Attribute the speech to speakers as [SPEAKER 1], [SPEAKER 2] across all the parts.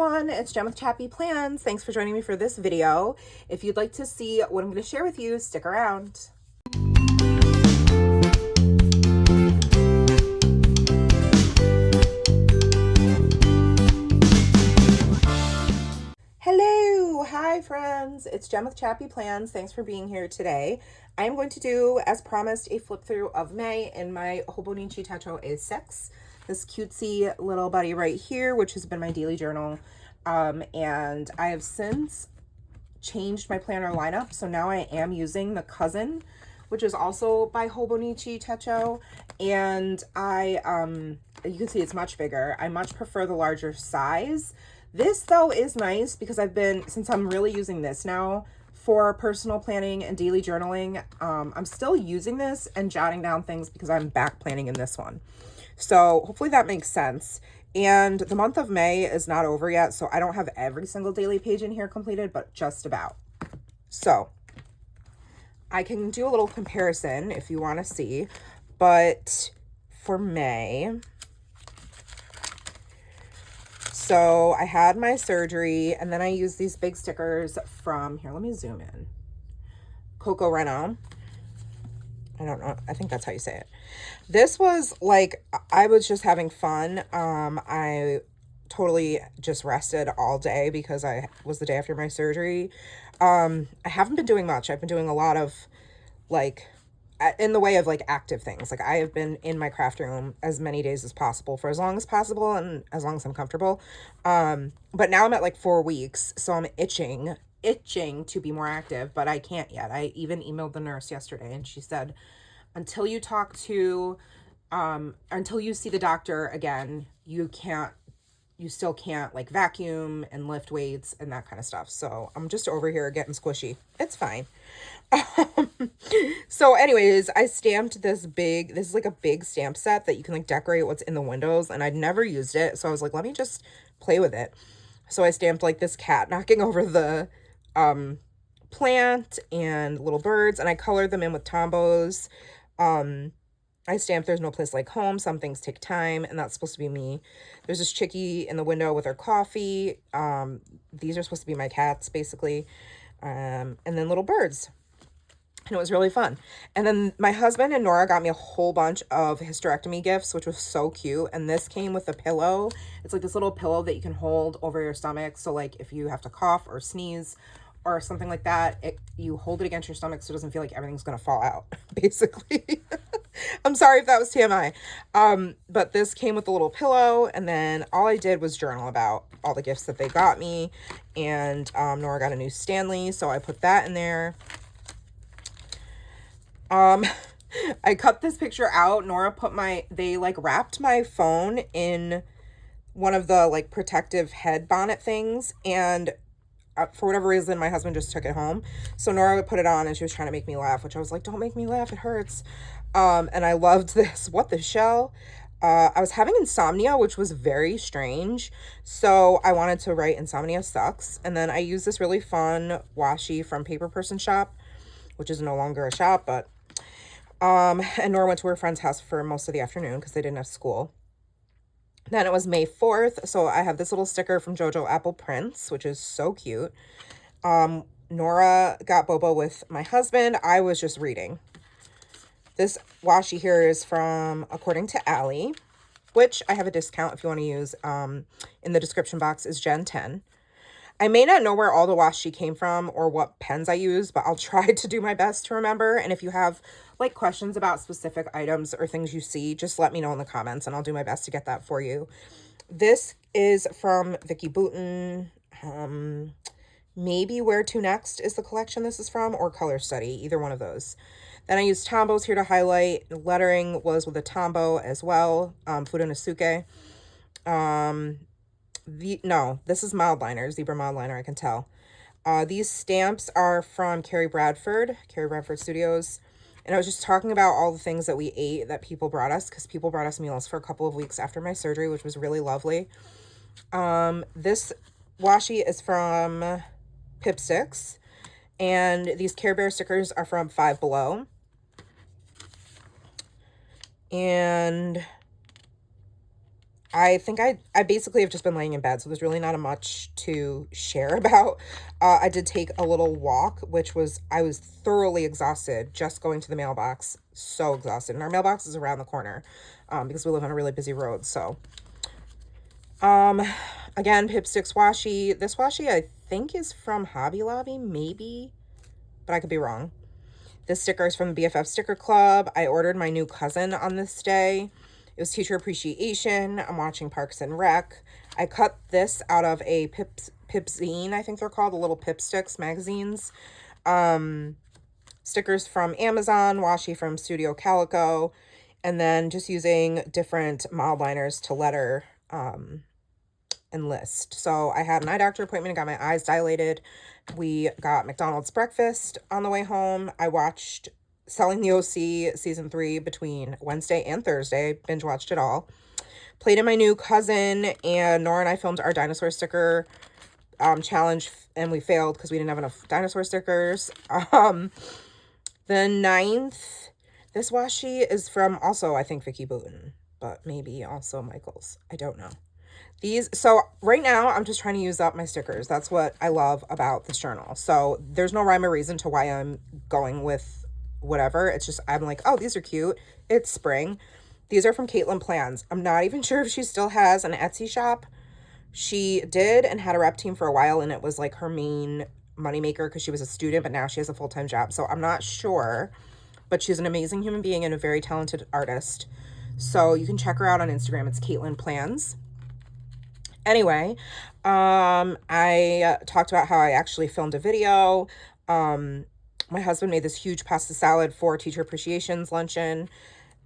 [SPEAKER 1] everyone, it's Jen with Chappy Plans. Thanks for joining me for this video. If you'd like to see what I'm going to share with you, stick around. Hello, hi friends, it's Jen with Chappy Plans. Thanks for being here today. I am going to do, as promised, a flip through of May in my Hobonichi Techo A6. This cutesy little buddy right here, which has been my daily journal. And I have since changed my planner lineup. So now I am using the cousin, which is also by Hobonichi Techo. And you can see it's much bigger. I much prefer the larger size. This though is nice because since I'm really using this now for personal planning and daily journaling, I'm still using this and jotting down things because I'm back planning in this one. So hopefully that makes sense. And the month of May is not over yet, so I don't have every single daily page in here completed, but just about. So I can do a little comparison if you want to see, but for May, so I had my surgery and then I used these big stickers from, here, let me zoom in, Coco Reno. I don't know. I think that's how you say it. This was like, I was just having fun. I totally just rested all day because I was the day after my surgery. I haven't been doing much. I've been doing a lot of like, in the way of like active things. Like I have been in my craft room as many days as possible for as long as possible and as long as I'm comfortable. But now I'm at like 4 weeks, so I'm itching to be more active, but I can't yet. I even emailed the nurse yesterday and she said, until you see the doctor again, you still can't like vacuum and lift weights and that kind of stuff. So I'm just over here getting squishy. It's fine. So anyways, I stamped this is like a big stamp set that you can like decorate what's in the windows, and I'd never used it. So I was like, let me just play with it. So I stamped like this cat knocking over the plant and little birds, and I colored them in with tombos. I stamped there's no place like home, some things take time, and that's supposed to be me. There's this chickie in the window with her coffee. These are supposed to be my cats basically. And then little birds. And it was really fun. And then my husband and Nora got me a whole bunch of hysterectomy gifts, which was so cute. And this came with a pillow. It's like this little pillow that you can hold over your stomach. So like if you have to cough or sneeze or something like that, you hold it against your stomach so it doesn't feel like everything's going to fall out, basically. I'm sorry if that was TMI. But this came with a little pillow. And then all I did was journal about all the gifts that they got me. And Nora got a new Stanley, so I put that in there. I cut this picture out. Nora they like wrapped my phone in one of the like protective head bonnet things, and for whatever reason my husband just took it home. So Nora would put it on and she was trying to make me laugh, which I was like, don't make me laugh, it hurts. And I loved this. What the shell? I was having insomnia, which was very strange. So I wanted to write insomnia sucks. And then I used this really fun washi from Paper Person Shop, which is no longer a shop, but and Nora went to her friend's house for most of the afternoon because they didn't have school. Then it was May 4th, so I have this little sticker from JoJo Apple Prince, which is so cute. Nora got boba with my husband. I was just reading. This washi here is from According to Allie, which I have a discount if you want to use. In the description box is Gen 10. I may not know where all the washi came from or what pens I use, but I'll try to do my best to remember. And if you have like questions about specific items or things you see, just let me know in the comments and I'll do my best to get that for you. This is from Vicky Boutin. Maybe Where to Next is the collection this is from, or Color Study, either one of those. Then I used tombos here to highlight. The lettering was with a tombo as well, Fudonosuke. No, this is mild liner, zebra mild liner, I can tell. These stamps are from Carrie Bradford Studios. And I was just talking about all the things that we ate that people brought us, because people brought us meals for a couple of weeks after my surgery, which was really lovely. This washi is from Pipsticks, and these Care Bear stickers are from Five Below. And I think I basically have just been laying in bed, so there's really not much to share about. I did take a little walk, I was thoroughly exhausted just going to the mailbox. So exhausted. And our mailbox is around the corner because we live on a really busy road. So, um, again, Pipsticks washi. This washi I think is from Hobby Lobby, maybe, but I could be wrong. This sticker is from the BFF Sticker Club. I ordered my new cousin on this day. It was teacher appreciation. I'm watching Parks and Rec. I cut this out of a Pipzine, I think they're called, the little Pipsticks magazines. Stickers from Amazon, washi from Studio Calico, and then just using different mild liners to letter and list. So I had an eye doctor appointment and got my eyes dilated. We got McDonald's breakfast on the way home. I watched Selling the OC season 3 between Wednesday and Thursday. Binge watched it all. Played in my new cousin, and Nora and I filmed our dinosaur sticker challenge, and we failed because we didn't have enough dinosaur stickers. The 9th, this washi is from also, I think, Vicky Booten, but maybe also Michael's. I don't know. So right now I'm just trying to use up my stickers. That's what I love about this journal. So there's no rhyme or reason to why I'm going with whatever. It's just, I'm like, oh, these are cute. It's spring. These are from ChappyPlans. I'm not even sure if she still has an Etsy shop. She did and had a rep team for a while, and it was like her main moneymaker because she was a student, but now she has a full-time job. So I'm not sure, but she's an amazing human being and a very talented artist. So you can check her out on Instagram. It's ChappyPlans. Anyway, I talked about how I actually filmed a video. My husband made this huge pasta salad for Teacher Appreciation's luncheon,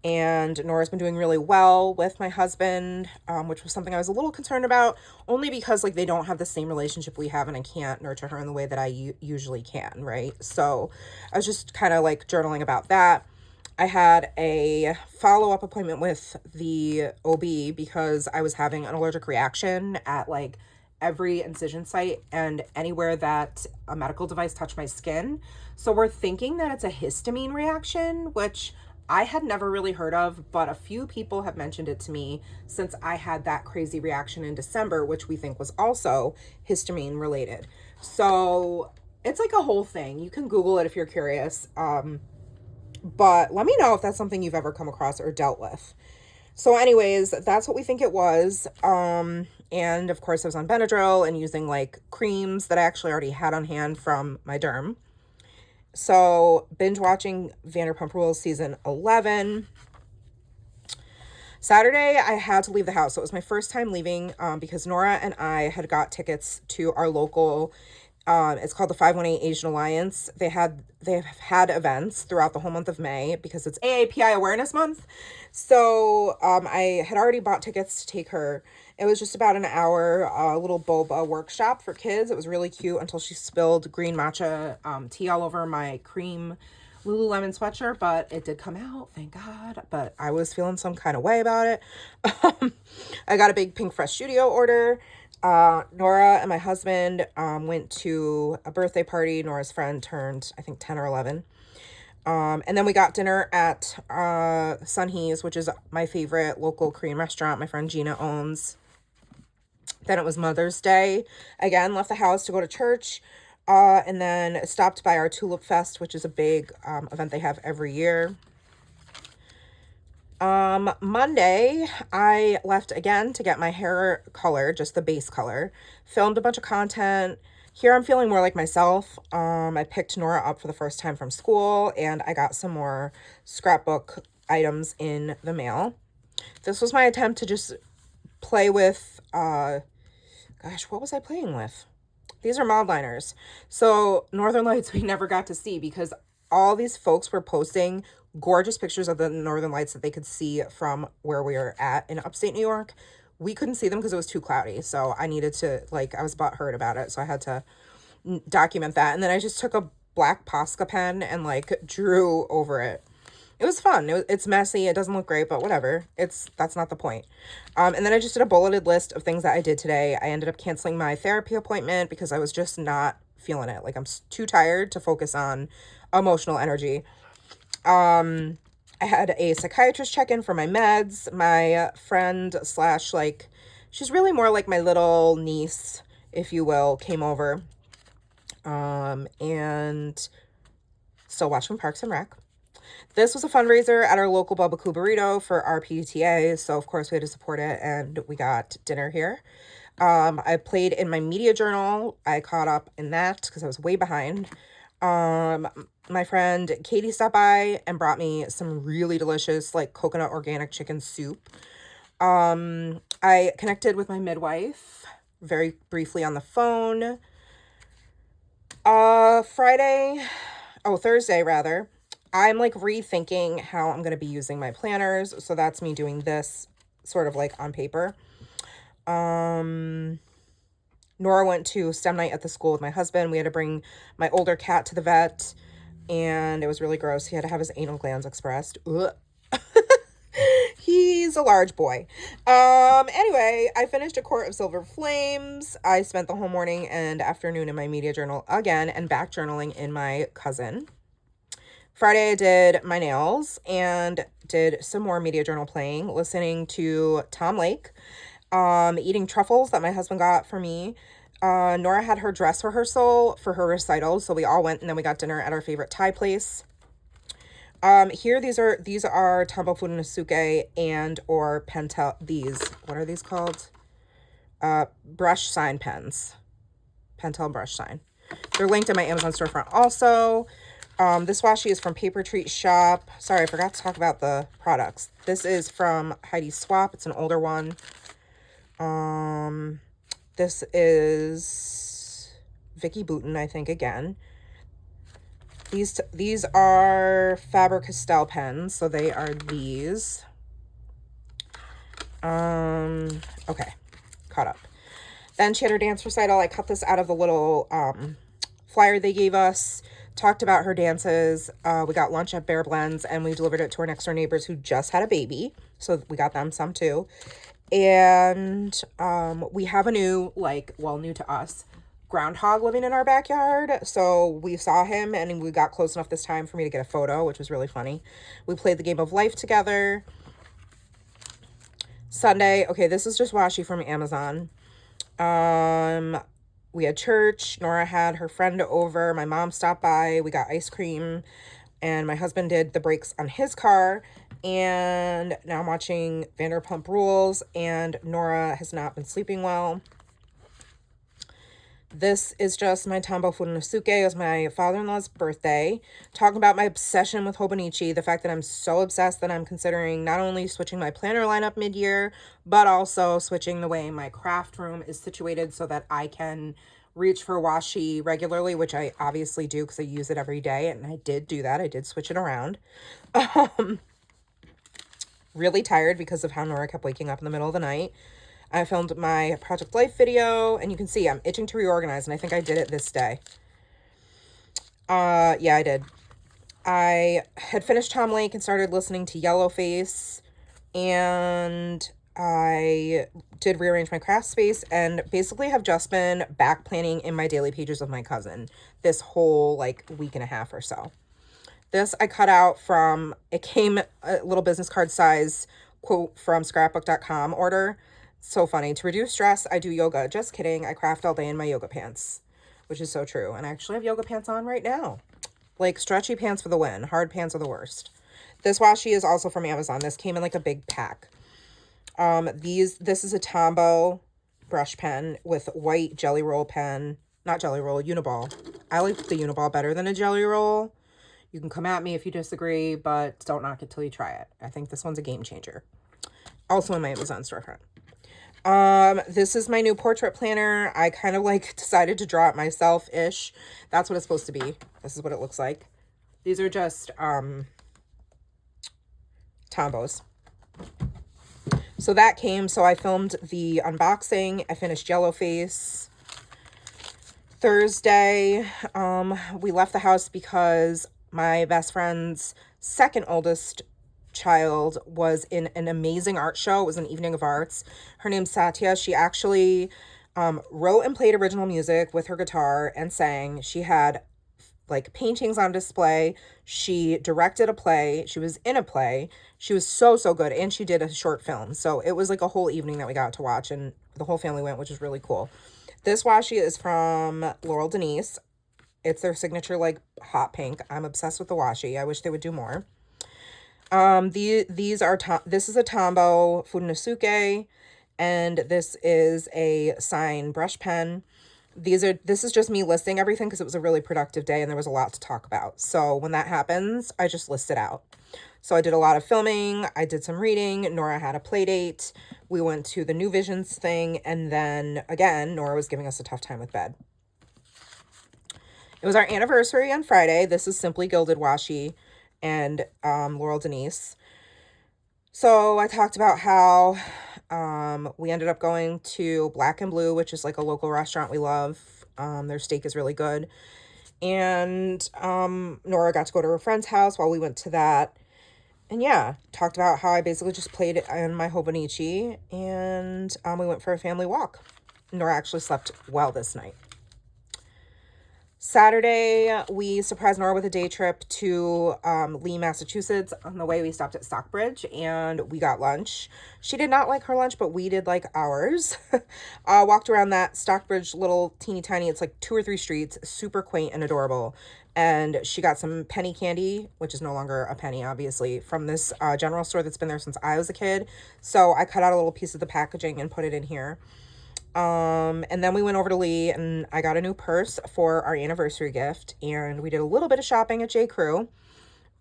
[SPEAKER 1] and Nora's been doing really well with my husband, which was something I was a little concerned about, only because like they don't have the same relationship we have, and I can't nurture her in the way that I usually can, right? So I was just kind of like journaling about that. I had a follow-up appointment with the OB because I was having an allergic reaction at like every incision site and anywhere that a medical device touched my skin. So we're thinking that it's a histamine reaction, which I had never really heard of, but a few people have mentioned it to me since I had that crazy reaction in December, which we think was also histamine related. So it's like a whole thing. You can Google it if you're curious. But let me know if that's something you've ever come across or dealt with. So anyways, that's what we think it was. And of course I was on Benadryl and using like creams that I actually already had on hand from my derm. So binge watching Vanderpump Rules season 11. Saturday, I had to leave the house. So it was my first time leaving because Nora and I had got tickets to our local, it's called the 518 Asian Alliance. They've had events throughout the whole month of May because it's AAPI Awareness Month. So I had already bought tickets to take her. It was just about an hour, a little boba workshop for kids. It was really cute until she spilled green matcha tea all over my cream Lululemon sweatshirt, but it did come out, thank God. But I was feeling some kind of way about it. I got a big Pink Fresh Studio order. Nora and my husband went to a birthday party. Nora's friend turned, I think, 10 or 11. And then we got dinner at Sunhees, which is my favorite local Korean restaurant my friend Gina owns. Then it was Mother's Day. Again, left the house to go to church. And then stopped by our Tulip Fest, which is a big event they have every year. Monday, I left again to get my hair color, just the base color. Filmed a bunch of content. Here I'm feeling more like myself. I picked Nora up for the first time from school, and I got some more scrapbook items in the mail. This was my attempt to just play with, gosh, what was I playing with? These are mild liners. So Northern Lights we never got to see because all these folks were posting gorgeous pictures of the Northern Lights that they could see from where we were at in upstate New York. We couldn't see them because it was too cloudy. So I needed to, I was butthurt about it. So I had to document that. And then I just took a black Posca pen and drew over it. It was fun. It's messy. It doesn't look great, but whatever. That's not the point. And then I just did a bulleted list of things that I did today. I ended up canceling my therapy appointment because I was just not feeling it. I'm too tired to focus on emotional energy. I had a psychiatrist check in for my meds. My friend slash, like, she's really more like my little niece, if you will, came over. And still watching Parks and Rec. This was a fundraiser at our local Bubba Coo Burrito for our PTA, so of course we had to support it, and we got dinner here. I played in my media journal. I caught up in that because I was way behind. My friend Katie stopped by and brought me some really delicious, like, coconut organic chicken soup. I connected with my midwife very briefly on the phone. Thursday rather, I'm like rethinking how I'm going to be using my planners. So that's me doing this sort of like on paper. Nora went to STEM night at the school with my husband. We had to bring my older cat to the vet, and it was really gross. He had to have his anal glands expressed. Ugh. He's a large boy. Anyway, I finished A Court of Silver Flames. I spent the whole morning and afternoon in my media journal again, and back journaling in my cousin. Friday, I did my nails and did some more media journal playing, listening to Tom Lake, eating truffles that my husband got for me. Nora had her dress rehearsal for her recital, so we all went, and then we got dinner at our favorite Thai place. Here, these are Tambo Funaisuke and or Pentel, what are these called? Brush sign pens. Pentel brush sign. They're linked in my Amazon storefront also. This washi is from Paper Treat Shop. Sorry, I forgot to talk about the products. This is from Heidi Swap. It's an older one. This is Vicky Bouton, I think, again. These are Faber-Castell pens, so they are these. Okay, caught up. Then she had her dance recital. I cut this out of the little flyer they gave us. Talked about her dances. We got lunch at Bear Blends, and we delivered it to our next door neighbors who just had a baby, so we got them some too. And we have a new to us, groundhog living in our backyard. So we saw him, and we got close enough this time for me to get a photo, which was really funny. We played the game of life together. Sunday, okay, this is just washi from Amazon. We had church. Nora had her friend over. My mom stopped by. We got ice cream, and my husband did the brakes on his car. And now I'm watching Vanderpump Rules, and Nora has not been sleeping well. This is just my Tambo Funaisuke. It was my father-in-law's birthday. Talking about my obsession with Hobonichi, the fact that I'm so obsessed that I'm considering not only switching my planner lineup mid-year, but also switching the way my craft room is situated so that I can reach for washi regularly, which I obviously do because I use it every day, and I did do that. I did switch it around. Really tired because of how Nora kept waking up in the middle of the night. I filmed my Project Life video, and you can see I'm itching to reorganize, and I think I did it this day. Yeah, I did. I had finished Tom Lake and started listening to Yellowface, and I did rearrange my craft space, and basically have just been back planning in my daily pages of my cousin this whole week and a half or so. This I cut out from, it came a little business card size quote from scrapbook.com order. So funny. To reduce stress, I do yoga. Just kidding. I craft all day in my yoga pants, which is so true. And I actually have yoga pants on right now. Like, stretchy pants for the win. Hard pants are the worst. This washi is also from Amazon. This came in like a big pack. This is a Tombow brush pen with white jelly roll pen. Not jelly roll, Uniball. I like the Uniball better than a jelly roll. You can come at me if you disagree, but don't knock it till you try it. I think this one's a game changer. Also in my Amazon storefront. This is my new portrait planner. I kind of decided to draw it myself-ish. That's what it's supposed to be. This is what it looks like. These are just, Tombos. So that came, so I filmed the unboxing. I finished Yellowface. Thursday, we left the house because my best friend's second oldest child was in an amazing art show. It was an evening of arts. Her name's Satya. She actually wrote and played original music with her guitar and sang. She had like paintings on display. She directed a play. She was in a play. She was so, so good. And she did a short film. So it was like a whole evening that we got to watch, and the whole family went, which is really cool. This washi is from Laurel Denise. It's their signature like hot pink. I'm obsessed with the washi. I wish they would do more. These are this is a Tombow Funosuke, and this is a sign brush pen. This is just me listing everything because it was a really productive day and there was a lot to talk about. So when that happens, I just list it out. So I did a lot of filming. I did some reading. Nora had a play date. We went to the New Visions thing. And then again, Nora was giving us a tough time with bed. It was our anniversary on Friday. This is Simply Gilded Washi and Laurel Denise. So I talked about how we ended up going to Black and Blue, which is like a local restaurant we love. Their steak is really good. And Nora got to go to her friend's house while we went to that. And yeah, talked about how I basically just played in my Hobonichi, and we went for a family walk. Nora actually slept well this night. Saturday, we surprised Nora with a day trip to Lee, Massachusetts. On the way, we stopped at Stockbridge and we got lunch. She did not like her lunch, but we did like ours. Walked around that Stockbridge little teeny tiny, it's like 2 or 3 streets, super quaint and adorable. And she got some penny candy, which is no longer a penny, obviously, from this general store that's been there since I was a kid. So I cut out a little piece of the packaging and put it in here. And then we went over to Lee and I got a new purse for our anniversary gift, and we did a little bit of shopping at J. Crew.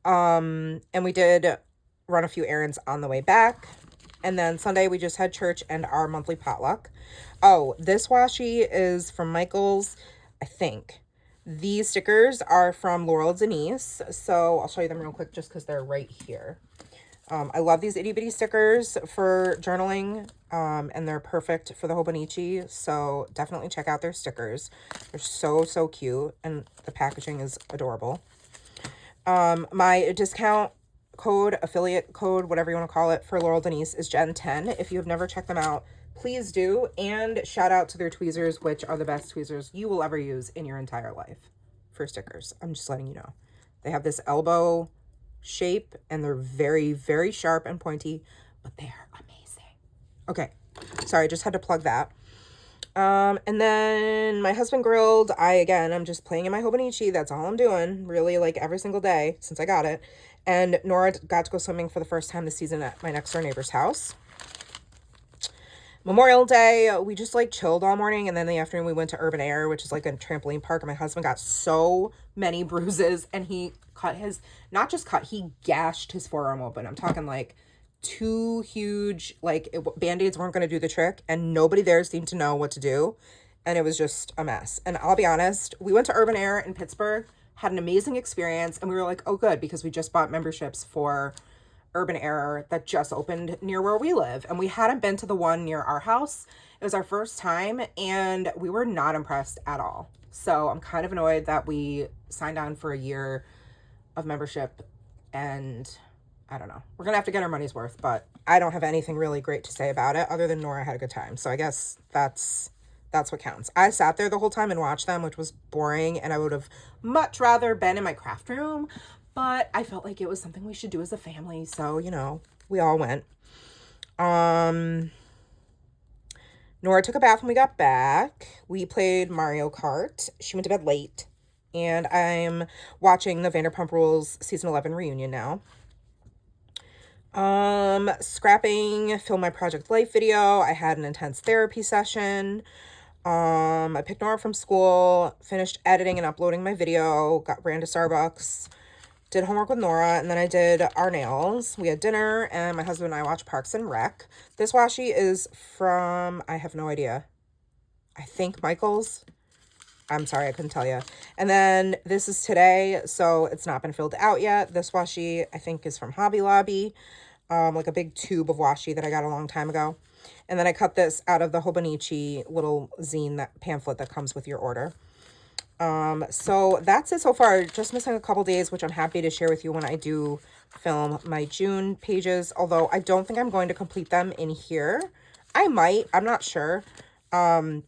[SPEAKER 1] And we did run a few errands on the way back. And then Sunday we just had church and our monthly potluck. Oh, this washi is from Michael's, I think. These stickers are from Laurel Denise. So I'll show you them real quick just because they're right here. I love these itty bitty stickers for journaling, and they're perfect for the Hobonichi, so definitely check out their stickers. They're so, so cute, and the packaging is adorable. My discount code, affiliate code, whatever you want to call it, for Laurel Denise is Jen10. If you have never checked them out, please do, and shout out to their tweezers, which are the best tweezers you will ever use in your entire life for stickers. I'm just letting you know. They have this elbow shape and they're very, very sharp and pointy, but they are amazing. Okay, sorry, I just had to plug that. And then my husband grilled. I'm just playing in my Hobonichi. That's all I'm doing, really, like every single day since I got it. And Nora got to go swimming for the first time this season at my next door neighbor's house. Memorial Day, we just like chilled all morning, and then in the afternoon we went to Urban Air, which is like a trampoline park, and my husband got so many bruises, and he he gashed his forearm open. I'm talking like 2 huge, like Band-Aids weren't going to do the trick, and nobody there seemed to know what to do, and it was just a mess. And I'll be honest, we went to Urban Air in Pittsburgh, had an amazing experience, and we were like, oh good, because we just bought memberships for Urban Air that just opened near where we live, and we hadn't been to the one near our house. It was our first time, and we were not impressed at all. So I'm kind of annoyed that we signed on for a year of membership, and I don't know. We're gonna have to get our money's worth, but I don't have anything really great to say about it other than Nora had a good time. So I guess that's what counts. I sat there the whole time and watched them, which was boring, and I would have much rather been in my craft room. But I felt like it was something we should do as a family. So, we all went. Nora took a bath when we got back. We played Mario Kart. She went to bed late. And I'm watching the Vanderpump Rules season 11 reunion now. Scrapping, filmed my Project Life video. I had an intense therapy session. I picked Nora from school, finished editing and uploading my video, ran to Starbucks, did homework with Nora, and then I did our nails. We had dinner, and my husband and I watched Parks and Rec. This washi is from, I have no idea, I think Michael's. I'm sorry, I couldn't tell you. And then this is today, so it's not been filled out yet. This washi, I think, is from Hobby Lobby, like a big tube of washi that I got a long time ago. And then I cut this out of the Hobonichi little zine, that pamphlet that comes with your order. So that's it so far. Just missing a couple days, which I'm happy to share with you when I do film my June pages, although I don't think I'm going to complete them in here. I might, I'm not sure.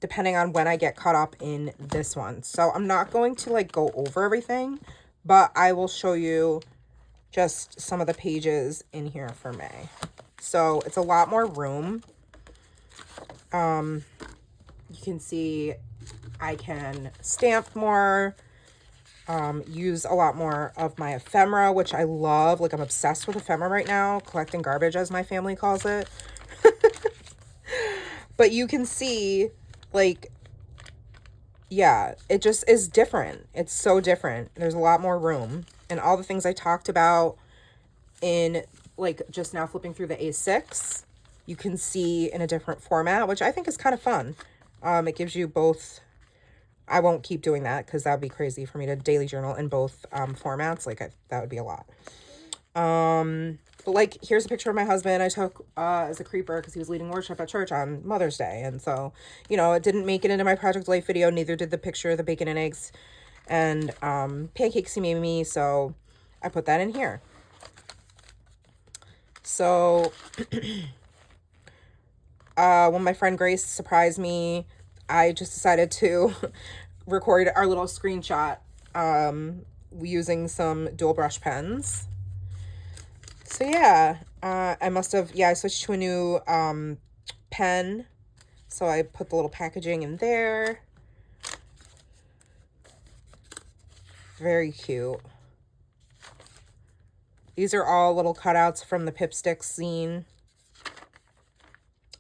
[SPEAKER 1] depending on when I get caught up in this one. So I'm not going to like go over everything, but I will show you just some of the pages in here for May. So it's a lot more room. You can see I can stamp more, use a lot more of my ephemera, which I love. Like, I'm obsessed with ephemera right now, collecting garbage, as my family calls it. But you can see, like, yeah, it just is different. It's so different. There's a lot more room. And all the things I talked about in, like, just now flipping through the A6, you can see in a different format, which I think is kind of fun. It gives you both. I won't keep doing that because that would be crazy for me to daily journal in both formats. Like, that would be a lot. But like, here's a picture of my husband I took as a creeper because he was leading worship at church on Mother's Day. And so, you know, it didn't make it into my Project Life video. Neither did the picture of the bacon and eggs and pancakes he made me. So I put that in here. So when my friend Grace surprised me, I just decided to record our little screenshot using some dual brush pens. So yeah, I must have, I switched to a new pen. So I put the little packaging in there. Very cute. These are all little cutouts from the Pipstick scene.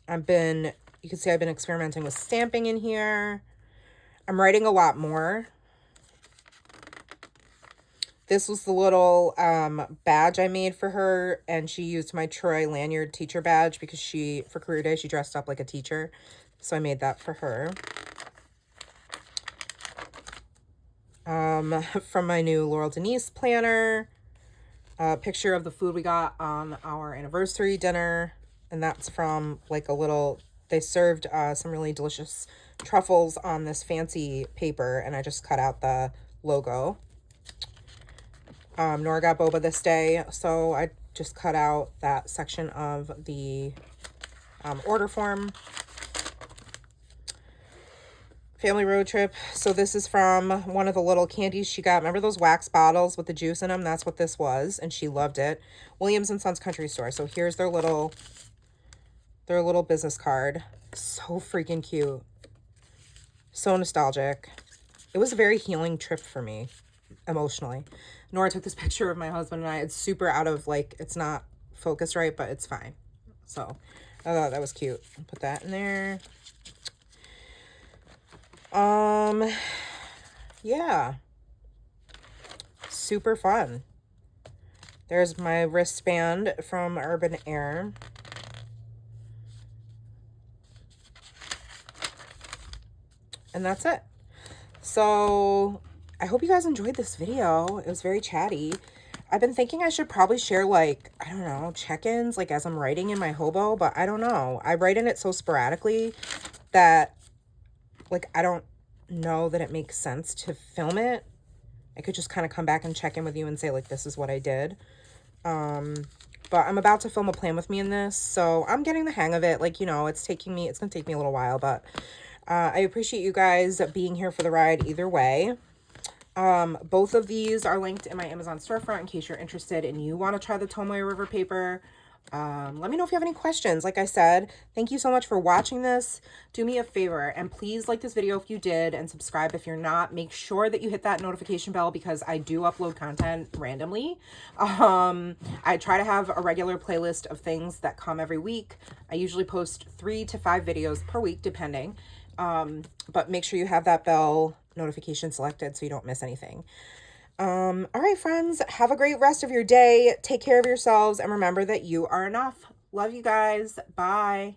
[SPEAKER 1] You can see I've been experimenting with stamping in here. I'm writing a lot more. This was the little badge I made for her, and she used my Troy lanyard teacher badge because for career day, she dressed up like a teacher. So I made that for her. From my new Laurel Denise planner, a picture of the food we got on our anniversary dinner. And that's from like they served some really delicious truffles on this fancy paper, and I just cut out the logo. Nora got boba this day, so I just cut out that section of the order form. Family road trip. So this is from one of the little candies she got. Remember those wax bottles with the juice in them? That's what this was, and she loved it. Williams & Sons Country Store. So here's their little business card. So freaking cute. So nostalgic. It was a very healing trip for me emotionally. Nora took this picture of my husband and I. It's super out of, like, it's not focused right, but it's fine. So I thought that was cute. Put that in there. Yeah. Super fun. There's my wristband from Urban Air. And that's it. So I hope you guys enjoyed this video. It was very chatty. I've been thinking I should probably share, like, I don't know, check-ins, like, as I'm writing in my hobo, but I don't know. I write in it so sporadically that, like, I don't know that it makes sense to film it. I could just kind of come back and check in with you and say, like, this is what I did. But I'm about to film a plan with me in this, so I'm getting the hang of it. Like, you know, it's going to take me a little while, but I appreciate you guys being here for the ride either way. Both of these are linked in my Amazon storefront in case you're interested and you want to try the Tomoe River paper. Let me know if you have any questions. Like I said, thank you so much for watching this. Do me a favor and please like this video if you did and subscribe if you're not. Make sure that you hit that notification bell because I do upload content randomly. I try to have a regular playlist of things that come every week. I usually post 3 to 5 videos per week depending. But make sure you have that bell notification selected so you don't miss anything. All right, friends, have a great rest of your day. Take care of yourselves and remember that you are enough. Love you guys. Bye.